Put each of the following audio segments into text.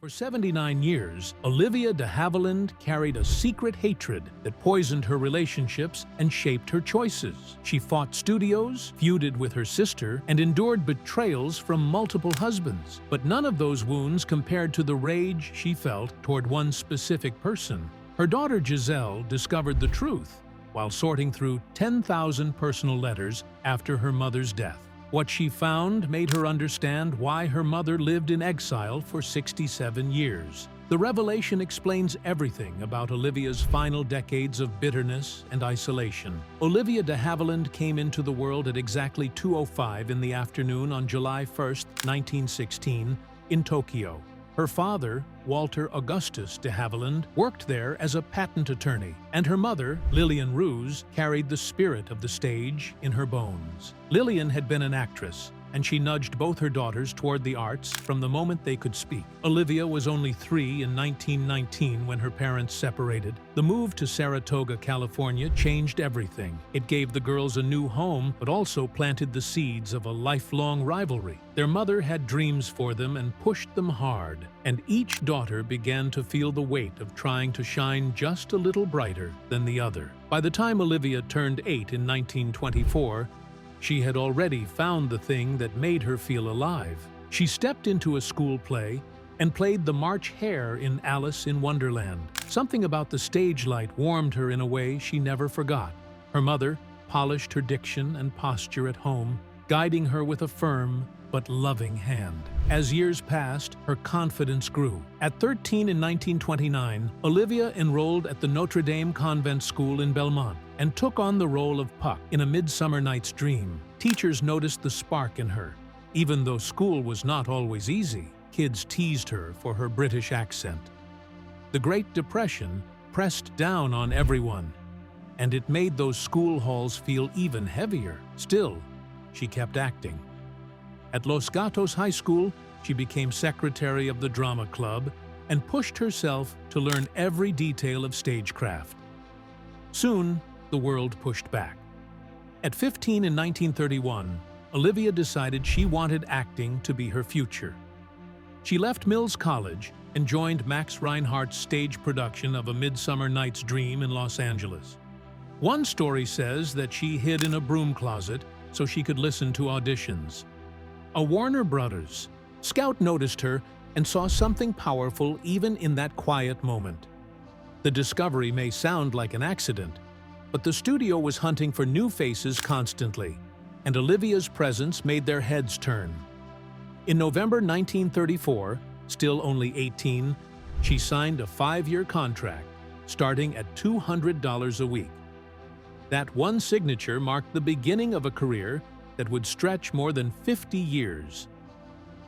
For 79 years, Olivia de Havilland carried a secret hatred that poisoned her relationships and shaped her choices. She fought studios, feuded with her sister, and endured betrayals from multiple husbands. But none of those wounds compared to the rage she felt toward one specific person. Her daughter Giselle discovered the truth while sorting through 10,000 personal letters after her mother's death. What she found made her understand why her mother lived in exile for 67 years. The revelation explains everything about Olivia's final decades of bitterness and isolation. Olivia de Havilland came into the world at exactly 2:05 in the afternoon on July 1, 1916, in Tokyo. Her father, Walter Augustus de Havilland, worked there as a patent attorney, and her mother, Lillian Roos, carried the spirit of the stage in her bones. Lillian had been an actress, and she nudged both her daughters toward the arts from the moment they could speak. Olivia was only 3 in 1919 when her parents separated. The move to Saratoga, California changed everything. It gave the girls a new home, but also planted the seeds of a lifelong rivalry. Their mother had dreams for them and pushed them hard, and each daughter began to feel the weight of trying to shine just a little brighter than the other. By the time Olivia turned 8 in 1924, she had already found the thing that made her feel alive. She stepped into a school play and played the March Hare in Alice in Wonderland. Something about the stage light warmed her in a way she never forgot. Her mother polished her diction and posture at home, guiding her with a firm but loving hand. As years passed, her confidence grew. At 13 in 1929, Olivia enrolled at the Notre Dame Convent School in Belmont and took on the role of Puck in A Midsummer Night's Dream. Teachers noticed the spark in her. Even though school was not always easy, kids teased her for her British accent. The Great Depression pressed down on everyone, and it made those school halls feel even heavier. Still, she kept acting. At Los Gatos High School, she became secretary of the drama club and pushed herself to learn every detail of stagecraft. Soon, the world pushed back. At 15 in 1931, Olivia decided she wanted acting to be her future. She left Mills College and joined Max Reinhardt's stage production of A Midsummer Night's Dream in Los Angeles. One story says that she hid in a broom closet so she could listen to auditions. A Warner Brothers scout noticed her and saw something powerful even in that quiet moment. The discovery may sound like an accident, but the studio was hunting for new faces constantly, and Olivia's presence made their heads turn. In November 1934, still only 18, she signed a 5-year contract, starting at $200 a week. That one signature marked the beginning of a career that would stretch more than 50 years.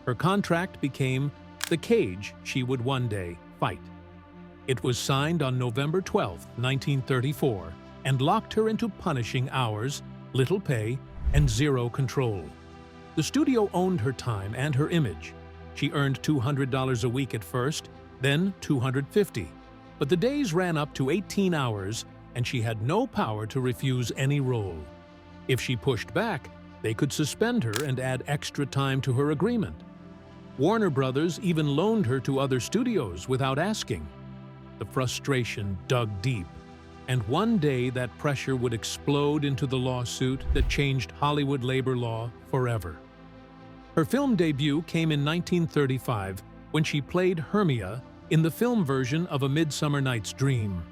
Her contract became the cage she would one day fight. It was signed on November 12, 1934, and locked her into punishing hours, little pay, and zero control. The studio owned her time and her image. She earned $200 a week at first, then $250. But the days ran up to 18 hours, and she had no power to refuse any role. If she pushed back, they could suspend her and add extra time to her agreement. Warner Brothers even loaned her to other studios without asking. The frustration dug deep, and one day that pressure would explode into the lawsuit that changed Hollywood labor law forever. Her film debut came in 1935 when she played Hermia in the film version of A Midsummer Night's Dream.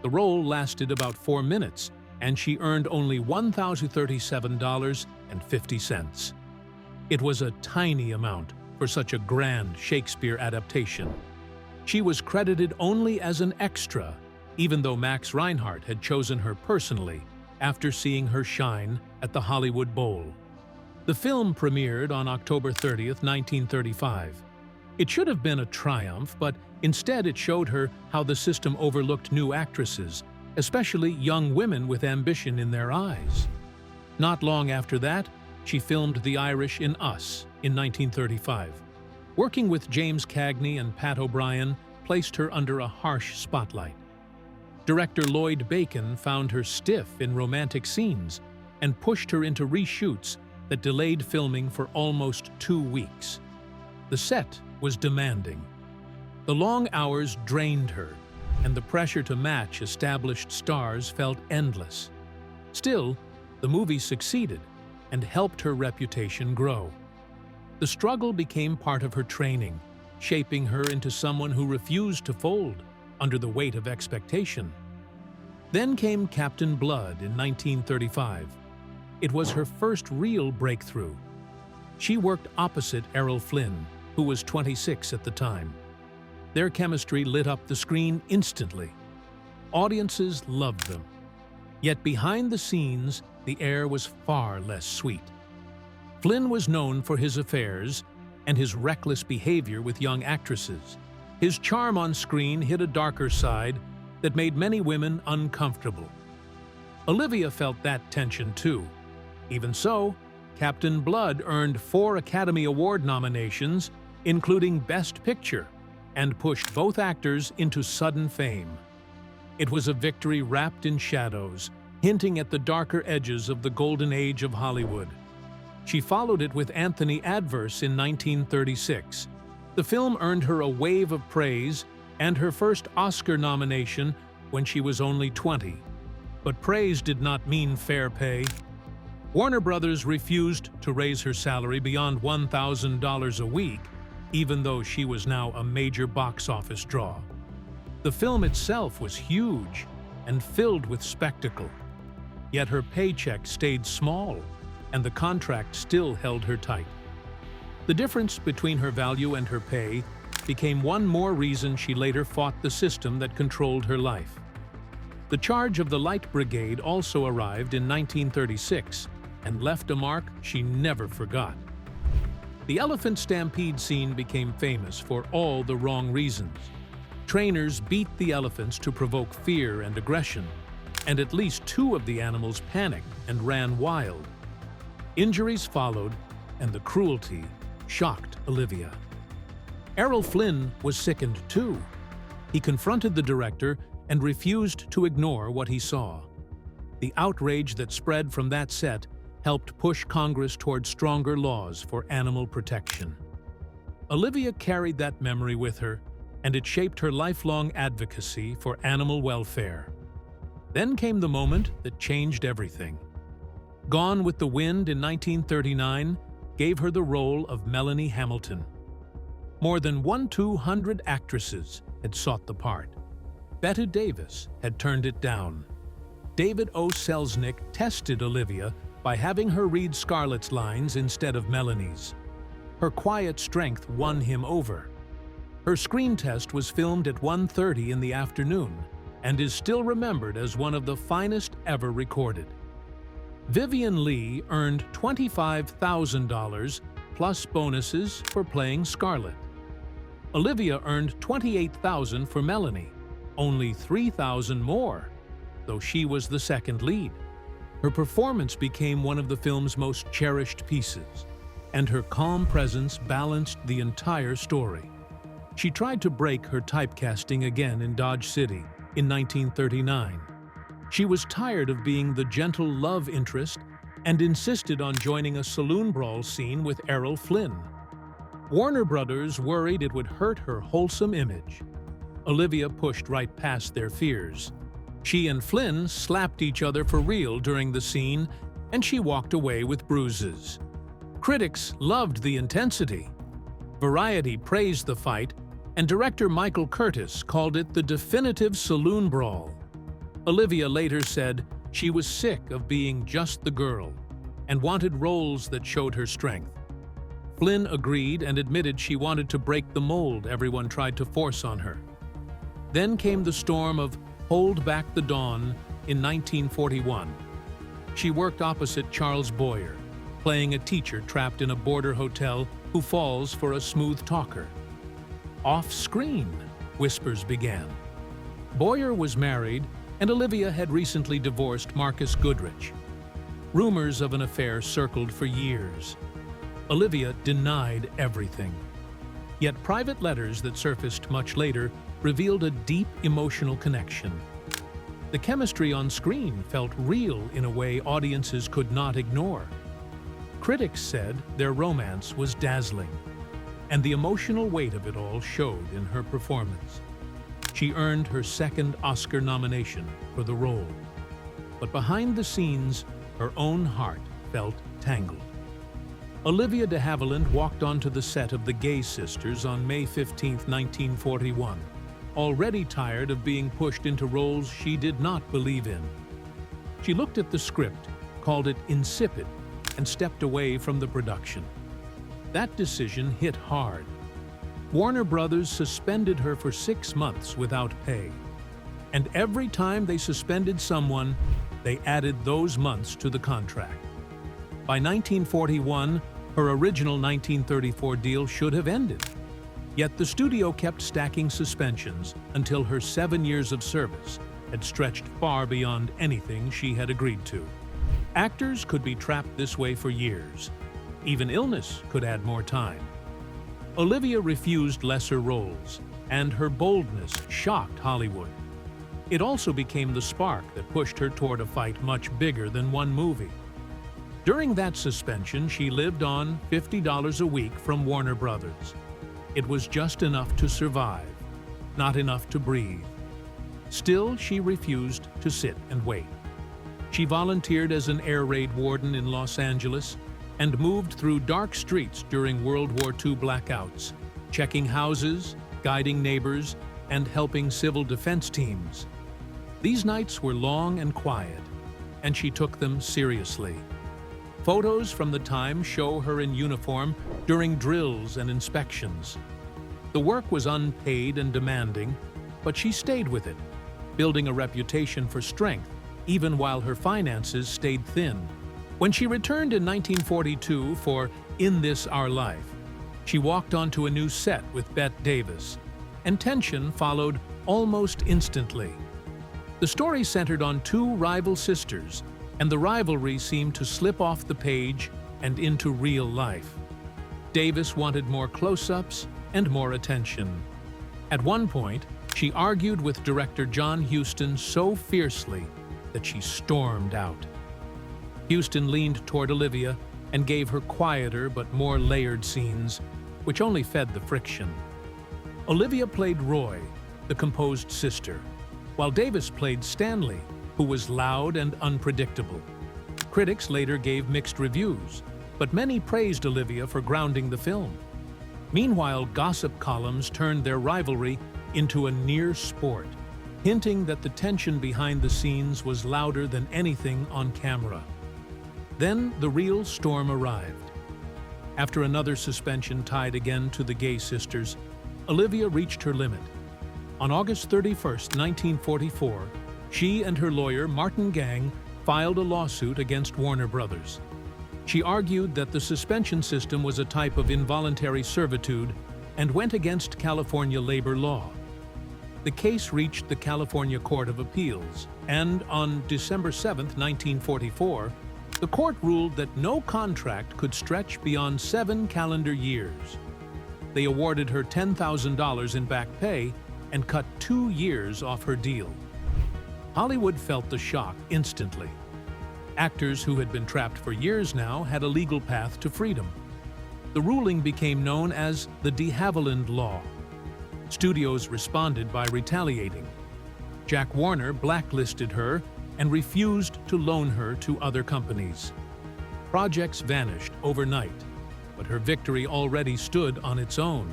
The role lasted about 4 minutes, and she earned only $1,037.50. It was a tiny amount for such a grand Shakespeare adaptation. She was credited only as an extra, even though Max Reinhardt had chosen her personally after seeing her shine at the Hollywood Bowl. The film premiered on October 30, 1935. It should have been a triumph, but instead it showed her how the system overlooked new actresses, especially young women with ambition in their eyes. Not long after that, she filmed The Irish in Us in 1935. Working with James Cagney and Pat O'Brien placed her under a harsh spotlight. Director Lloyd Bacon found her stiff in romantic scenes and pushed her into reshoots that delayed filming for almost 2 weeks. The set was demanding. The long hours drained her, and the pressure to match established stars felt endless. Still, the movie succeeded and helped her reputation grow. The struggle became part of her training, shaping her into someone who refused to fold under the weight of expectation. Then came Captain Blood in 1935. It was her first real breakthrough. She worked opposite Errol Flynn, who was 26 at the time. Their chemistry lit up the screen instantly. Audiences loved them. Yet behind the scenes, the air was far less sweet. Flynn was known for his affairs and his reckless behavior with young actresses. His charm on screen hid a darker side that made many women uncomfortable. Olivia felt that tension too. Even so, Captain Blood earned 4 Academy Award nominations, including Best Picture, and pushed both actors into sudden fame. It was a victory wrapped in shadows, hinting at the darker edges of the golden age of Hollywood. She followed it with Anthony Adverse in 1936. The film earned her a wave of praise and her first Oscar nomination when she was only 20. But praise did not mean fair pay. Warner Brothers refused to raise her salary beyond $1,000 a week, even though she was now a major box office draw. The film itself was huge and filled with spectacle. Yet her paycheck stayed small, and the contract still held her tight. The difference between her value and her pay became one more reason she later fought the system that controlled her life. The charge of the Light Brigade also arrived in 1936 and left a mark she never forgot. The elephant stampede scene became famous for all the wrong reasons. Trainers beat the elephants to provoke fear and aggression, and at least 2 of the animals panicked and ran wild. Injuries followed, and the cruelty shocked Olivia. Errol Flynn was sickened too. He confronted the director and refused to ignore what he saw. The outrage that spread from that set helped push Congress toward stronger laws for animal protection. Olivia carried that memory with her, and it shaped her lifelong advocacy for animal welfare. Then came the moment that changed everything. Gone with the Wind in 1939 gave her the role of Melanie Hamilton. More than 1,200 actresses had sought the part. Bette Davis had turned it down. David O. Selznick tested Olivia by having her read Scarlett's lines instead of Melanie's. Her quiet strength won him over. Her screen test was filmed at 1:30 in the afternoon and is still remembered as one of the finest ever recorded. Vivien Leigh earned $25,000 plus bonuses for playing Scarlett. Olivia earned $28,000 for Melanie, only $3,000 more, though she was the second lead. Her performance became one of the film's most cherished pieces, and her calm presence balanced the entire story. She tried to break her typecasting again in Dodge City in 1939. She was tired of being the gentle love interest and insisted on joining a saloon brawl scene with Errol Flynn. Warner Brothers worried it would hurt her wholesome image. Olivia pushed right past their fears. She and Flynn slapped each other for real during the scene, and she walked away with bruises. Critics loved the intensity. Variety praised the fight, and director Michael Curtis called it the definitive saloon brawl. Olivia later said she was sick of being just the girl and wanted roles that showed her strength. Flynn agreed and admitted she wanted to break the mold everyone tried to force on her. Then came the storm of Hold Back the Dawn in 1941. She worked opposite Charles Boyer, playing a teacher trapped in a border hotel who falls for a smooth talker. Off-screen, whispers began. Boyer was married, and Olivia had recently divorced Marcus Goodrich. Rumors of an affair circled for years. Olivia denied everything. Yet private letters that surfaced much later revealed a deep emotional connection. The chemistry on screen felt real in a way audiences could not ignore. Critics said their romance was dazzling. and the emotional weight of it all showed in her performance. She earned her second Oscar nomination for the role. But behind the scenes, her own heart felt tangled. Olivia de Havilland walked onto the set of The Gay Sisters on May 15, 1941, already tired of being pushed into roles she did not believe in. She looked at the script, called it insipid, and stepped away from the production. That decision hit hard. Warner Brothers suspended her for 6 months without pay. And every time they suspended someone, they added those months to the contract. By 1941, her original 1934 deal should have ended. Yet the studio kept stacking suspensions until her 7 years of service had stretched far beyond anything she had agreed to. Actors could be trapped this way for years. Even illness could add more time. Olivia refused lesser roles, and her boldness shocked Hollywood. It also became the spark that pushed her toward a fight much bigger than one movie. During that suspension, she lived on $50 a week from Warner Brothers. It was just enough to survive, not enough to breathe. Still, she refused to sit and wait. She volunteered as an air raid warden in Los Angeles and moved through dark streets during World War II blackouts, checking houses, guiding neighbors, and helping civil defense teams. These nights were long and quiet, and she took them seriously. Photos from the time show her in uniform during drills and inspections. The work was unpaid and demanding, but she stayed with it, building a reputation for strength even while her finances stayed thin. When she returned in 1942 for In This Our Life, she walked onto a new set with Bette Davis, and tension followed almost instantly. The story centered on two rival sisters, and the rivalry seemed to slip off the page and into real life. Davis wanted more close-ups and more attention. At one point, she argued with director John Huston so fiercely that she stormed out. Huston leaned toward Olivia and gave her quieter but more layered scenes, which only fed the friction. Olivia played Roy, the composed sister, while Davis played Stanley, who was loud and unpredictable. Critics later gave mixed reviews, but many praised Olivia for grounding the film. Meanwhile, gossip columns turned their rivalry into a near sport, hinting that the tension behind the scenes was louder than anything on camera. Then the real storm arrived. After another suspension tied again to the Gay Sisters, Olivia reached her limit. On August 31, 1944, she and her lawyer, Martin Gang, filed a lawsuit against Warner Brothers. She argued that the suspension system was a type of involuntary servitude and went against California labor law. The case reached the California Court of Appeals, and on December 7, 1944, the court ruled that no contract could stretch beyond 7 calendar years. They awarded her $10,000 in back pay and cut 2 years off her deal. Hollywood felt the shock instantly. Actors who had been trapped for years now had a legal path to freedom. The ruling became known as the de Havilland Law. Studios responded by retaliating. Jack Warner blacklisted her and refused to loan her to other companies. Projects vanished overnight, but her victory already stood on its own.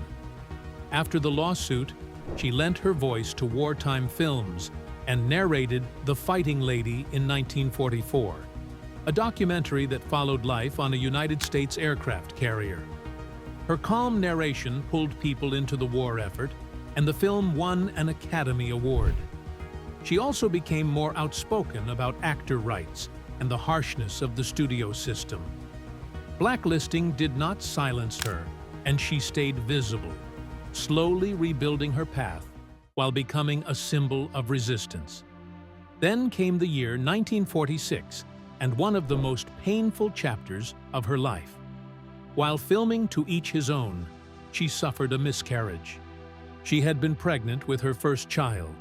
After the lawsuit, she lent her voice to wartime films and narrated The Fighting Lady in 1944, a documentary that followed life on a United States aircraft carrier. Her calm narration pulled people into the war effort, and the film won an Academy Award. She also became more outspoken about actor rights and the harshness of the studio system. Blacklisting did not silence her, and she stayed visible, slowly rebuilding her path while becoming a symbol of resistance. Then came the year 1946, and one of the most painful chapters of her life. While filming To Each His Own, she suffered a miscarriage. She had been pregnant with her first child,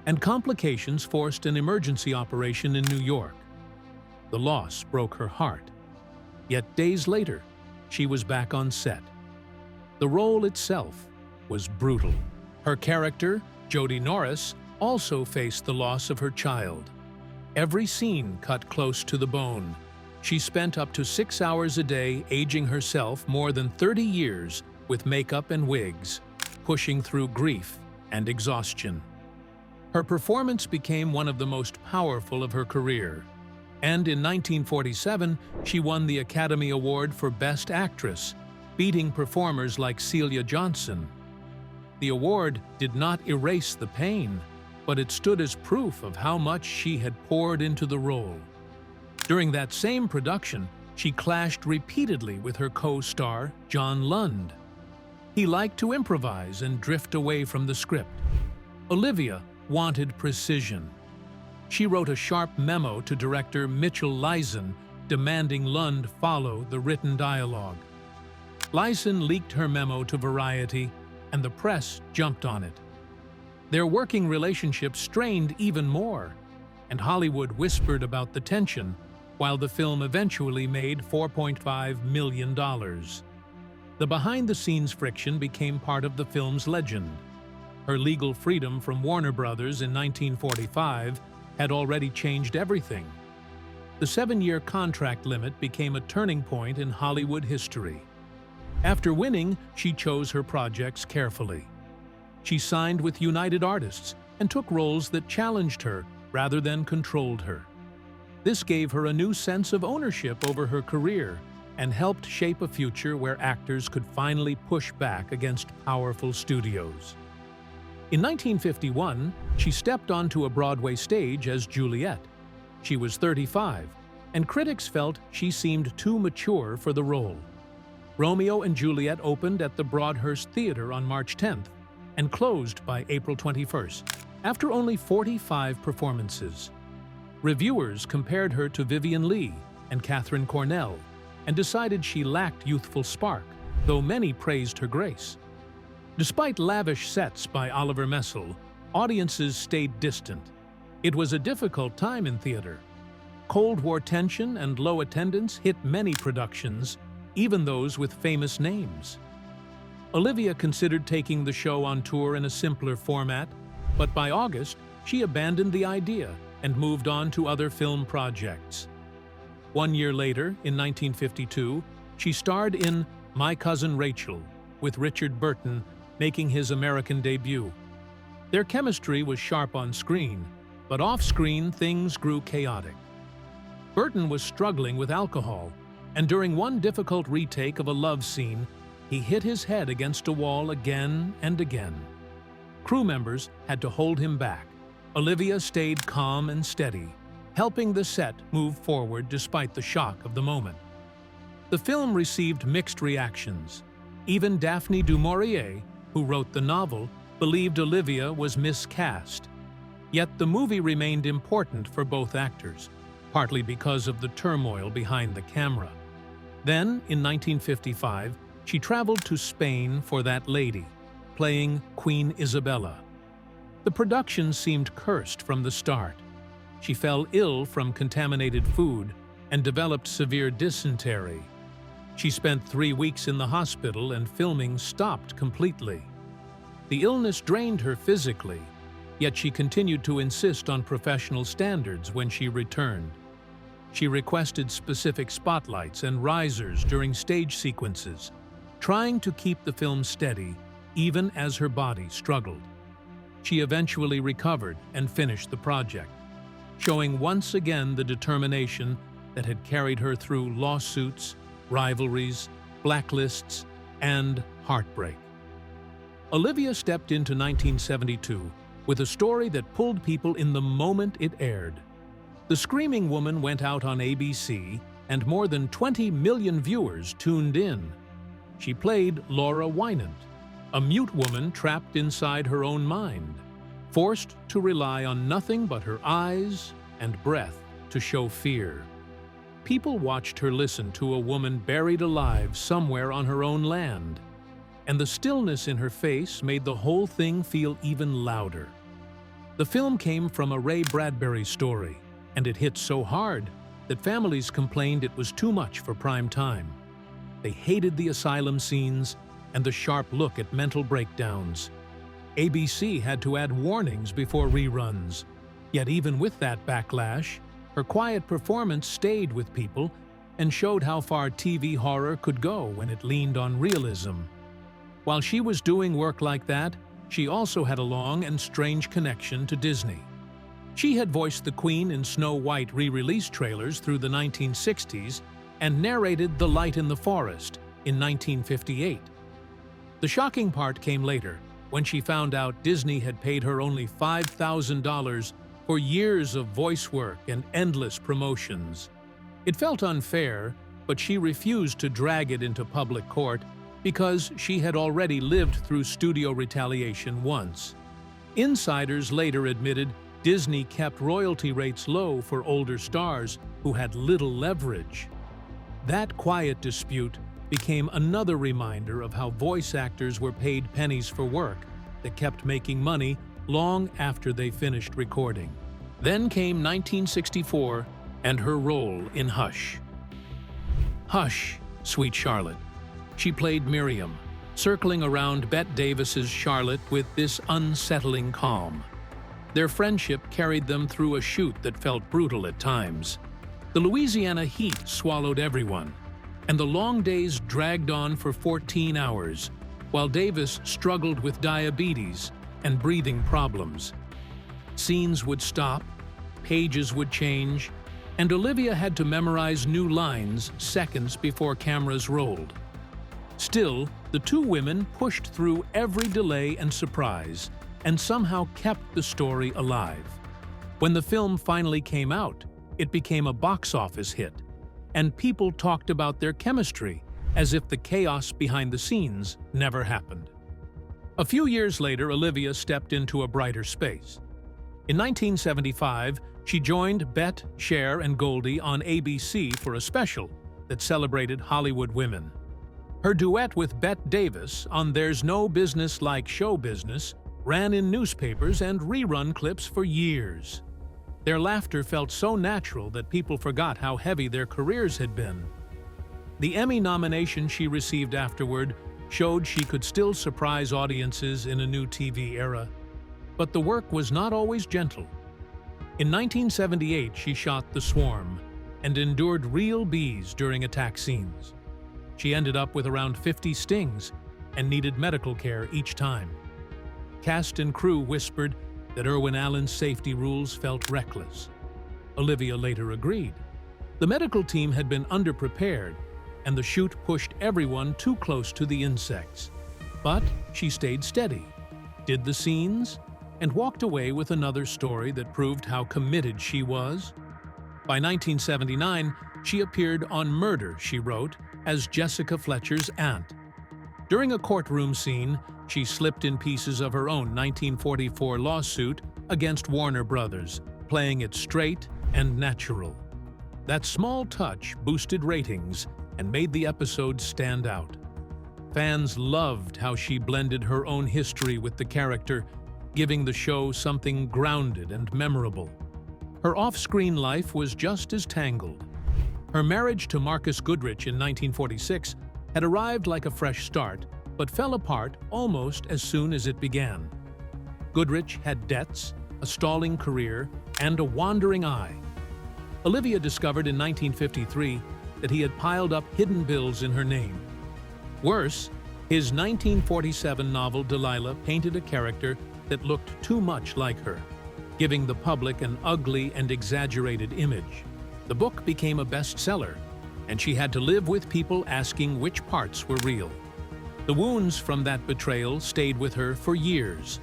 and complications forced an emergency operation in New York. The loss broke her heart. Yet days later, she was back on set. The role itself was brutal. Her character, Jodie Norris, also faced the loss of her child. Every scene cut close to the bone. She spent up to 6 hours a day aging herself more than 30 years with makeup and wigs, pushing through grief and exhaustion. Her performance became one of the most powerful of her career, and in 1947 she won the Academy Award for Best Actress, beating performers like Celia Johnson. The award did not erase the pain, but it stood as proof of how much she had poured into the role. During that same production, she clashed repeatedly with her co-star, John Lund. He liked to improvise and drift away from the script. Olivia wanted precision. She wrote a sharp memo to director Mitchell Leisen demanding Lund follow the written dialogue. Leisen leaked her memo to Variety, and the press jumped on it. Their working relationship strained even more, and Hollywood whispered about the tension, while the film eventually made $4.5 million. The behind-the-scenes friction became part of the film's legend. Her legal freedom from Warner Brothers in 1945 had already changed everything. The 7-year contract limit became a turning point in Hollywood history. After winning, she chose her projects carefully. She signed with United Artists and took roles that challenged her rather than controlled her. This gave her a new sense of ownership over her career and helped shape a future where actors could finally push back against powerful studios. In 1951, she stepped onto a Broadway stage as Juliet. She was 35, and critics felt she seemed too mature for the role. Romeo and Juliet opened at the Broadhurst Theatre on March 10th and closed by April 21st, after only 45 performances. Reviewers compared her to Vivien Leigh and Katharine Cornell and decided she lacked youthful spark, though many praised her grace. Despite lavish sets by Oliver Messel, audiences stayed distant. It was a difficult time in theater. Cold War tension and low attendance hit many productions, even those with famous names. Olivia considered taking the show on tour in a simpler format, but by August, she abandoned the idea and moved on to other film projects. 1 year later, in 1952, she starred in My Cousin Rachel with Richard Burton, making his American debut. Their chemistry was sharp on screen, but off-screen things grew chaotic. Burton was struggling with alcohol, and during one difficult retake of a love scene, he hit his head against a wall again and again. Crew members had to hold him back. Olivia stayed calm and steady, helping the set move forward despite the shock of the moment. The film received mixed reactions. Even Daphne du Maurier, who wrote the novel, believed Olivia was miscast. Yet the movie remained important for both actors, partly because of the turmoil behind the camera. Then, in 1955, she traveled to Spain for That Lady, playing Queen Isabella. The production seemed cursed from the start. She fell ill from contaminated food and developed severe dysentery. She spent 3 weeks in the hospital and filming stopped completely. The illness drained her physically, yet she continued to insist on professional standards when she returned. She requested specific spotlights and risers during stage sequences, trying to keep the film steady even as her body struggled. She eventually recovered and finished the project, showing once again the determination that had carried her through lawsuits, rivalries, blacklists, and heartbreak. Olivia stepped into 1972 with a story that pulled people in the moment it aired. The Screaming Woman went out on ABC, and more than 20 million viewers tuned in. She played Laura Wynant, a mute woman trapped inside her own mind, forced to rely on nothing but her eyes and breath to show fear. People watched her listen to a woman buried alive somewhere on her own land, and the stillness in her face made the whole thing feel even louder. The film came from a Ray Bradbury story, and it hit so hard that families complained it was too much for prime time. They hated the asylum scenes, and the sharp look at mental breakdowns. ABC had to add warnings before reruns. Yet even with that backlash, her quiet performance stayed with people and showed how far TV horror could go when it leaned on realism. While she was doing work like that, she also had a long and strange connection to Disney. She had voiced the Queen in Snow White re-release trailers through the 1960s and narrated The Light in the Forest in 1958. The shocking part came later, when she found out Disney had paid her only $5,000 for years of voice work and endless promotions. It felt unfair, but she refused to drag it into public court because she had already lived through studio retaliation once. Insiders later admitted Disney kept royalty rates low for older stars who had little leverage. That quiet dispute became another reminder of how voice actors were paid pennies for work that kept making money long after they finished recording. Then came 1964 and her role in Hush. Hush, Sweet Charlotte. She played Miriam, circling around Bette Davis's Charlotte with this unsettling calm. Their friendship carried them through a shoot that felt brutal at times. The Louisiana heat swallowed everyone, and the long days dragged on for 14 hours, while Davis struggled with diabetes and breathing problems. Scenes would stop, pages would change, and Olivia had to memorize new lines seconds before cameras rolled. Still, the two women pushed through every delay and surprise, and somehow kept the story alive. When the film finally came out, it became a box office hit, and people talked about their chemistry as if the chaos behind the scenes never happened. A few years later, Olivia stepped into a brighter space. In 1975, she joined Bette, Cher, and Goldie on ABC for a special that celebrated Hollywood women. Her duet with Bette Davis on There's No Business Like Show Business ran in newspapers and rerun clips for years. Their laughter felt so natural that people forgot how heavy their careers had been. The Emmy nomination she received afterward showed she could still surprise audiences in a new TV era. But the work was not always gentle. In 1978, she shot The Swarm and endured real bees during attack scenes. She ended up with around 50 stings and needed medical care each time. Cast and crew whispered that Irwin Allen's safety rules felt reckless. Olivia later agreed. The medical team had been underprepared, and the shoot pushed everyone too close to the insects. But she stayed steady, did the scenes, and walked away with another story that proved how committed she was. By 1979, she appeared on Murder, She Wrote, as Jessica Fletcher's aunt. During a courtroom scene, she slipped in pieces of her own 1944 lawsuit against Warner Brothers, playing it straight and natural. That small touch boosted ratings and made the episode stand out. Fans loved how she blended her own history with the character, giving the show something grounded and memorable. Her off-screen life was just as tangled. Her marriage to Marcus Goodrich in 1946 had arrived like a fresh start, but fell apart almost as soon as it began. Goodrich had debts, a stalling career, and a wandering eye. Olivia discovered in 1953 that he had piled up hidden bills in her name. Worse, his 1947 novel Delilah painted a character that looked too much like her, giving the public an ugly and exaggerated image. The book became a bestseller, and she had to live with people asking which parts were real. The wounds from that betrayal stayed with her for years.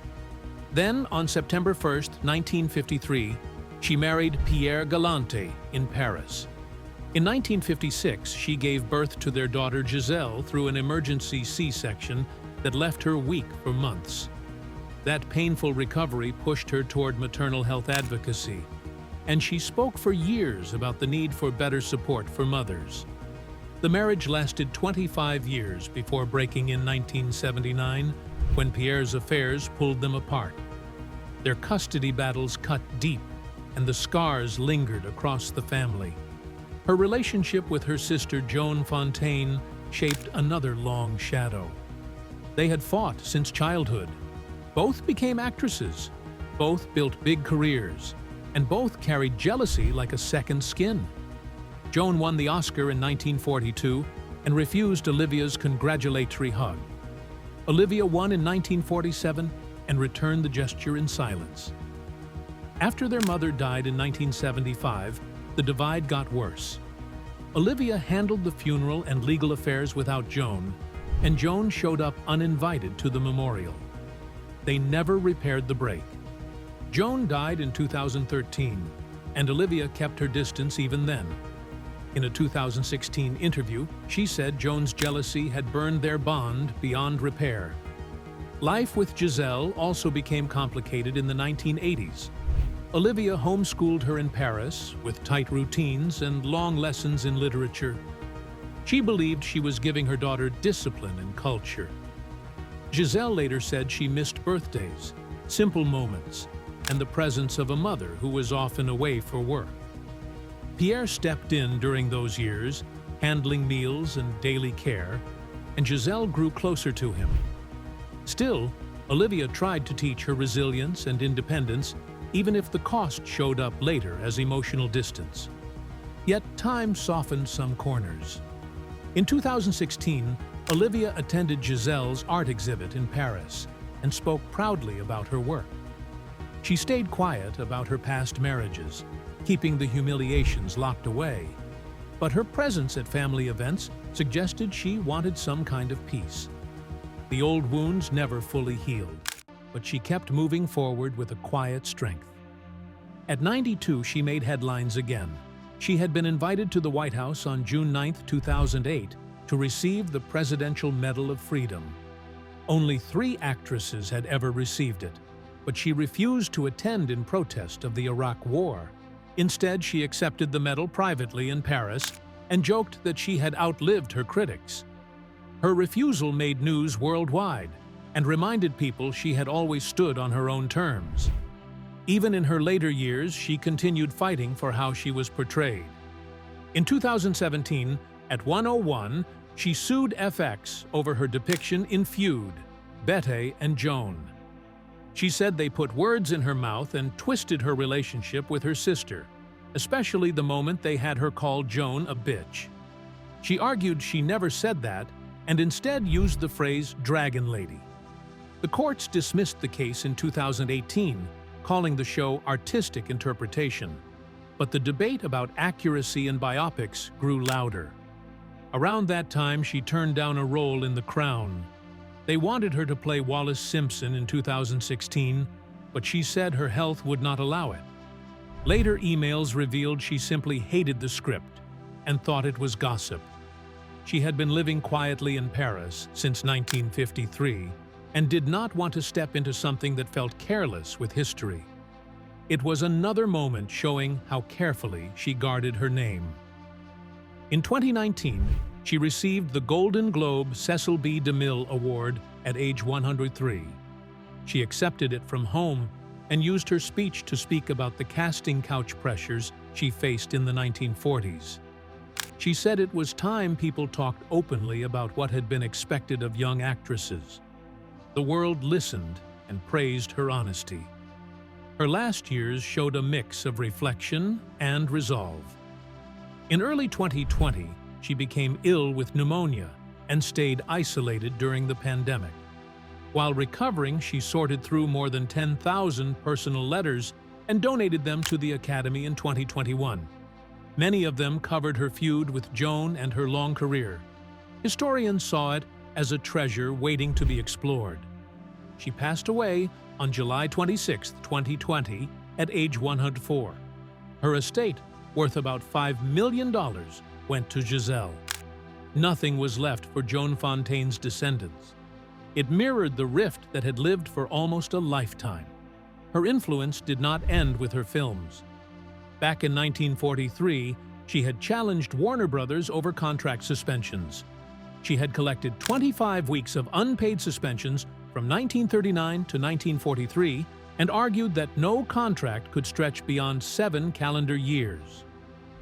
Then, on September 1, 1953, she married Pierre Galante in Paris. In 1956, she gave birth to their daughter Giselle through an emergency C-section that left her weak for months. That painful recovery pushed her toward maternal health advocacy, and she spoke for years about the need for better support for mothers. The marriage lasted 25 years before breaking in 1979, when Pierre's affairs pulled them apart. Their custody battles cut deep, and the scars lingered across the family. Her relationship with her sister Joan Fontaine shaped another long shadow. They had fought since childhood. Both became actresses. Both built big careers. And both carried jealousy like a second skin. Joan won the Oscar in 1942 and refused Olivia's congratulatory hug. Olivia won in 1947 and returned the gesture in silence. After their mother died in 1975, the divide got worse. Olivia handled the funeral and legal affairs without Joan, and Joan showed up uninvited to the memorial. They never repaired the break. Joan died in 2013, and Olivia kept her distance even then. In a 2016 interview, she said Joan's jealousy had burned their bond beyond repair. Life with Giselle also became complicated in the 1980s. Olivia homeschooled her in Paris with tight routines and long lessons in literature. She believed she was giving her daughter discipline and culture. Giselle later said she missed birthdays, simple moments, and the presence of a mother who was often away for work. Pierre stepped in during those years, handling meals and daily care, and Giselle grew closer to him. Still, Olivia tried to teach her resilience and independence, even if the cost showed up later as emotional distance. Yet time softened some corners. In 2016, Olivia attended Giselle's art exhibit in Paris and spoke proudly about her work. She stayed quiet about her past marriages, keeping the humiliations locked away. But her presence at family events suggested she wanted some kind of peace. The old wounds never fully healed, but she kept moving forward with a quiet strength. At 92, she made headlines again. She had been invited to the White House on June 9, 2008, to receive the Presidential Medal of Freedom. Only 3 actresses had ever received it, but she refused to attend in protest of the Iraq War. Instead, she accepted the medal privately in Paris and joked that she had outlived her critics. Her refusal made news worldwide and reminded people she had always stood on her own terms. Even in her later years, she continued fighting for how she was portrayed. In 2017, at 101, she sued FX over her depiction in Feud, Bette and Joan. She said they put words in her mouth and twisted her relationship with her sister, especially the moment they had her call Joan a bitch. She argued she never said that and instead used the phrase dragon lady. The courts dismissed the case in 2018, calling the show artistic interpretation. But the debate about accuracy in biopics grew louder. Around that time, she turned down a role in The Crown. They wanted her to play Wallis Simpson in 2016, but she said her health would not allow it. Later emails revealed she simply hated the script and thought it was gossip. She had been living quietly in Paris since 1953 and did not want to step into something that felt careless with history. It was another moment showing how carefully she guarded her name. In 2019, she received the Golden Globe Cecil B. DeMille Award at age 103. She accepted it from home and used her speech to speak about the casting couch pressures she faced in the 1940s. She said it was time people talked openly about what had been expected of young actresses. The world listened and praised her honesty. Her last years showed a mix of reflection and resolve. In early 2020, she became ill with pneumonia and stayed isolated during the pandemic. While recovering, she sorted through more than 10,000 personal letters and donated them to the Academy in 2021. Many of them covered her feud with Joan and her long career. Historians saw it as a treasure waiting to be explored. She passed away on July 26, 2020, at age 104. Her estate, worth about $5 million, went to Giselle. Nothing was left for Joan Fontaine's descendants. It mirrored the rift that had lived for almost a lifetime. Her influence did not end with her films. Back in 1943, she had challenged Warner Brothers over contract suspensions. She had collected 25 weeks of unpaid suspensions from 1939 to 1943 and argued that no contract could stretch beyond 7 calendar years.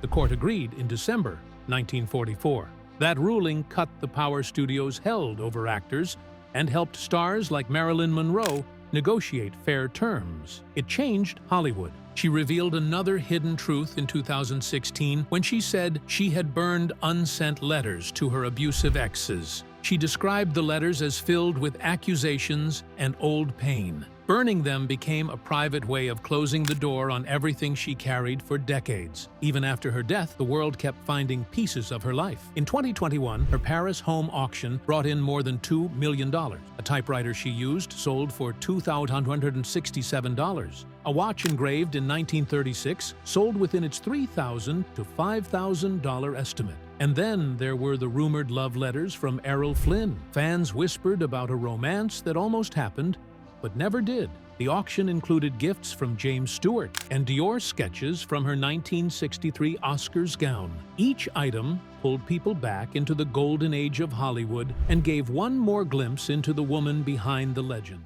The court agreed in December 1944. That ruling cut the power studios held over actors and helped stars like Marilyn Monroe negotiate fair terms. It changed Hollywood. She revealed another hidden truth in 2016 when she said she had burned unsent letters to her abusive exes. She described the letters as filled with accusations and old pain. Burning them became a private way of closing the door on everything she carried for decades. Even after her death, the world kept finding pieces of her life. In 2021, her Paris home auction brought in more than $2 million. A typewriter she used sold for $2,167. A watch engraved in 1936 sold within its $3,000 to $5,000 estimate. And then there were the rumored love letters from Errol Flynn. Fans whispered about a romance that almost happened, but never did. The auction included gifts from James Stewart and Dior sketches from her 1963 Oscars gown. Each item pulled people back into the golden age of Hollywood and gave one more glimpse into the woman behind the legend.